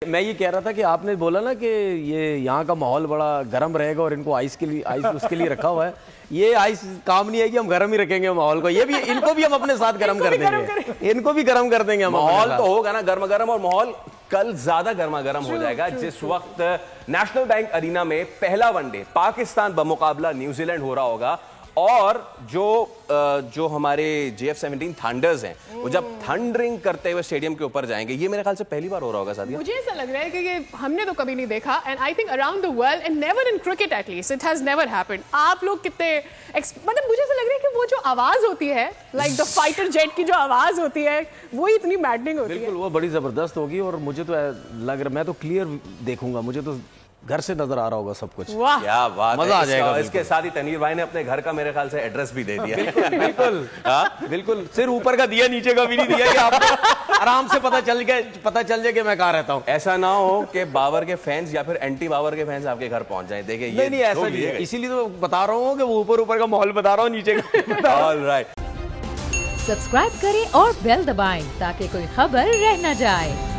मैं ये कह रहा था कि आपने बोला ना कि ये यहाँ का माहौल बड़ा गर्म रहेगा और इनको आइस के लिए आइस उसके लिए रखा हुआ है। ये आइस काम नहीं है कि हम गर्म ही रखेंगे माहौल को, ये भी इनको भी हम अपने साथ गर्म कर देंगे, इनको भी गर्म कर देंगे। माहौल तो होगा ना गर्मा गर्म, और माहौल कल ज्यादा गर्मा गर्म हो जाएगा जिस वक्त नेशनल बैंक अरीना में पहला वनडे पाकिस्तान बमुकाबला न्यूजीलैंड हो रहा होगा। और जो हमारे JF-17 थंडर्स हैं वो जब थंडरिंग करते हुए स्टेडियम के ऊपर जाएंगे, ये मेरे ख्याल से पहली बार हो रहा होगा सादिया। मुझे ऐसा लग रहा है कि ये हमने तो कभी नहीं देखा, and I think around the world and never in cricket at least it has never happened. आप लोग कितने मतलब मुझे ऐसा लग रहा है कि वो जो आवाज होती है लाइक द फाइटर जेट की जो आवाज होती है वो इतनी मैडनिंग होती है। बिल्कुल वो बड़ी जबरदस्त होगी और मुझे तो लग रहा, मैं तो क्लियर देखूंगा, मुझे तो घर से नजर आ रहा होगा सब कुछ। क्या बात, मजा आ जाएगा। इसके साथ ही तनवीर भाई ने अपने घर का मेरे ख्याल से एड्रेस भी दे दिया। बिल्कुल बिल्कुल बिल्कुल, सिर ऊपर का दिया नीचे का भी नहीं दिया कि आपको आराम से पता चल जाए कि मैं कहाँ रहता हूँ। ऐसा ना हो कि बाबर के फैंस या फिर एंटी बाबर के फैंस आपके घर पहुंच जाए। देखिए ये नहीं ऐसा नहीं है, इसीलिए तो बता रहा हूँ कि वो ऊपर का माहौल बता रहा हूँ, नीचे का। ऑलराइट, सब्सक्राइब करें और बेल दबाएं ताकि कोई खबर रह न जाए।